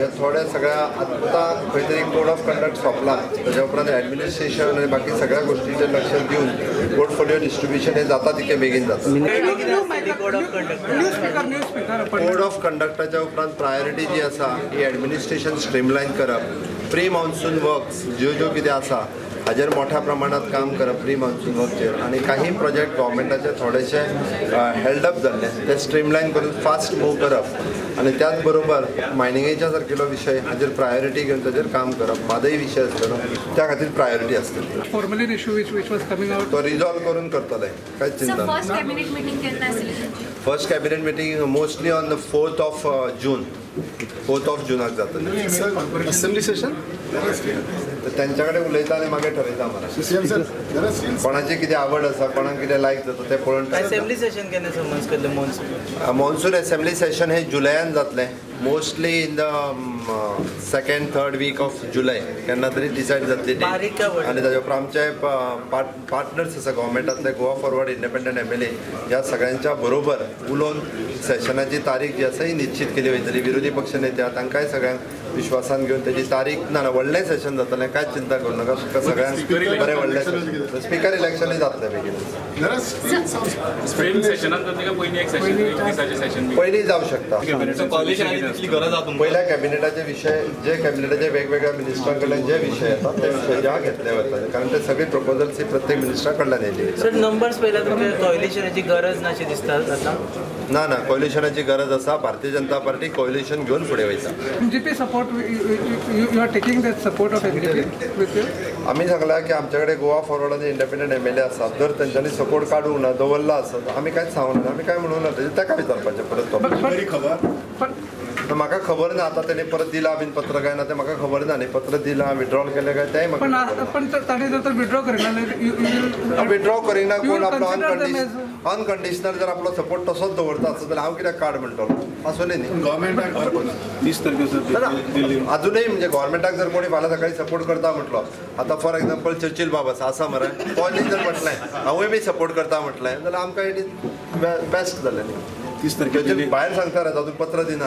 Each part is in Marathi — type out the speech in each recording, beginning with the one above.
थोड्या सगळ्या आत्ता खंयतरी कोड ऑफ कंडक्ट सोंपला ताच्या उपरांत ॲडमिनिस्ट्रेशन आनी बाकी सगळ्या गोष्टींचेर लक्ष दिवन पोर्टफोलिओ डिस्ट्रिब्युशन हे जाता तितकें बेगीन जाता. कोड ऑफ कंडक्टाच्या उपरांत प्रायोरिटी जी आसा ही ॲडमिनिस्ट्रेशन स्ट्रीमलायन करप, प्री मॉन्सून वर्क्स ज्यो कितें आसा हाजेर मोठ्या प्रमाणात काम करप प्री मॉन्सून वर्कचेर, आनी काही प्रोजेक्ट गव्हर्मेंटाचे थोडेशे हेल्ड अप जाल्ले ते स्ट्रीमलायन करून फास्ट मूव करप, आनी त्याच बरोबर मायनिंगेच्या सारकेलो विशय हाजेर प्रायोरिटी घेवन ताजेर काम करप. म्हादय विशय आसतलो त्या खातीर प्रायोरिटी आसतली. Formal issue which was coming out. तो रिजॉल्व करून करतले, कांयच चिंता ना. फर्स्ट कॅबिनेट मीटिंग केन्ना आसली? First cabinet meeting mostly on the 4th of June. 4th of June जातली. असेंब्ली सेशन त्यांच्या कडेन उलयता आनी मागीर ठरयता आम्हाला कोणाची कितें आवड आसा, कोणाक कितें लायक जाता तें पळोवन. असेंब्ली सेशन केन्ना समज केल्लें मॉन्सून असेंब्ली सेशन हे जुलयान जातलें, mostly in the 2nd, 3rd week of जुलय केन्ना तरी डिसायड जातली. आनी ताजे उपरांत आमचे पार्टनर्स आसा गव्हर्मेंटातले, गोवा फॉरवर्ड, इंडिपेंडंट MLA ह्या सगळ्यांच्या बरोबर उलोवन सेशनाची तारीख जी आसा ही निश्चित केली वयतली. विरोधी पक्ष नेत्या तांकांय सगळ्यांक विश्वासान घेवन त्याची तारीख ना व्हडलें सेशन जातलें, कांयच चिंता करूं नाका. तुमकां सगळ्यांक बरें व्हडलें सेशन, स्पीकर इलेक्शनूय जातलें बेगीन. पयलीं जावं शकता. पयल्या कॅबिनेटाचे विशय जे कॅबिनेटाचे वेगवेगळ्या मिनिस्टरां कडल्यान जे विशय येतात ते विशय ह्या घेतले वतात, कारण ते सगळे प्रपोजल्स ही प्रत्येक मिनिस्टरा कडल्यान येयली. सर नंबर्स पळयल्यार तुमच्या कॉलिशनाची गरज ना अशें दिसता आतां? ना कॉलिशनाची गरज आसा. भारतीय जनता पार्टी कॉलिशन घेवन फुडें वयता. MGP support, you are taking that support of MGP with you? आम्ही सांगला की आमच्याकडे गोवा फॉरवर्ड आणि इंडिपेंडंट MLA आसात. जर त्यांच्यानी सपोर्ट काढूंक ना दवरला आसत आम्ही कांयच सांगूंक ना, आम्ही काय म्हणून ना ताका विचारपाचें परत. तो म्हाका खबर ना आता त्याने परत दिला बीन पत्र काय ना ते म्हाका खबर ना. न्ही पत्र दिला विड्रॉल केले काय तेय म्हाका पण ताणे जर विड्रॉ करिना विड्रॉ करिना कोण आपलो अनकंडिशनल जर आपलो सपोर्ट तसोच दवरता आसत जाल्यार हांव कित्याक कार्ड म्हणटलो आसुनी न्ही. अजूनही म्हणजे गव्हर्मेंटाक जर कोणी फाल्यां सकाळी सपोर्ट करता म्हटलो, आता फॉर एक्झाम्पल चर्चिल बाबा आसा मरे कोणी जर म्हटलें हांवूय बी सपोर्ट करता म्हटलें जाल्यार आमकां इट बेस्ट जालें न्ही. 30 तारखेची भायर सांगता रे अजून पत्र दिना.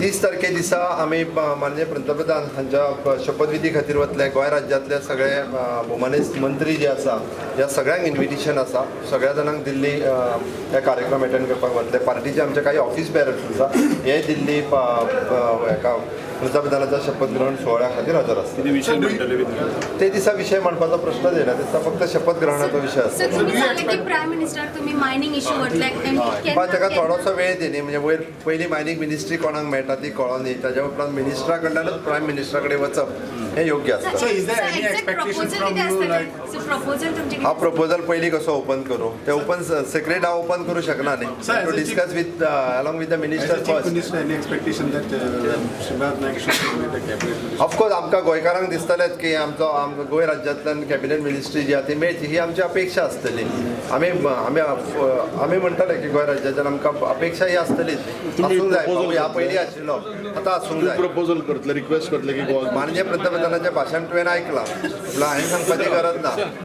30 तारखे दिसा आमी माननीय पंतप्रधान हांच्या शपथविधी खातीर वतले. गोंय राज्यांतले सगळे भोवमानीस मंत्री जे आसा ह्या सगळ्यांक इन्विटेशन आसा. सगळ्या जाणांक दिल्ली हे कार्यक्रम अटेंड करपाक वतले. पार्टीचे आमचे काही ऑफिस बेरर्स आसा हे दिल्ली हेका पंतप्रधानाचा शपथग्रहण सोहळ्या खातीर हजर आसता. ते दिसा विशय मांडपाचो प्रश्न येना, दिसता फक्त शपथग्रहणाचो विशय आसता. प्रायम मिनिस्टर तुम्ही मायनिंग इशू म्हटल्यार पण ताका थोडोसो वेळ दी न्ही. म्हणजे पयली मायनिंग मिनिस्ट्री कोणाक मेळटा ती कळोन न्ही, ताच्या उपरांत मिनिस्टरा कडल्यानूच प्रायम मिनिस्टरा कडेन वचप हे योग्य आसता. हा प्रपोजल पयली कसो ओपन करूं ते ओपन सिक्रेट हांव ओपन करूं शकना न्ही. To discuss with along with the minister first. Of course आमकां गोंयकारांक दिसतलेच की आमचो गोंय राज्यांतल्यान कॅबिनेट मिनिस्ट्री जी आहा ती मेळची ही आमची अपेक्षा आसतली. आमी म्हणटले की गोंय राज्याच्यान आमकां अपेक्षा ही आसतलीच. आसूंक जाय, ह्या पयलीं आशिल्लो आतां आसूंक जाय. प्रपोजल करतले, रिक्वेस्ट करतले की माननीय पंतप्रधानाचें भाशण तुवें आयकलां, हांवें सांगपाची गरज ना.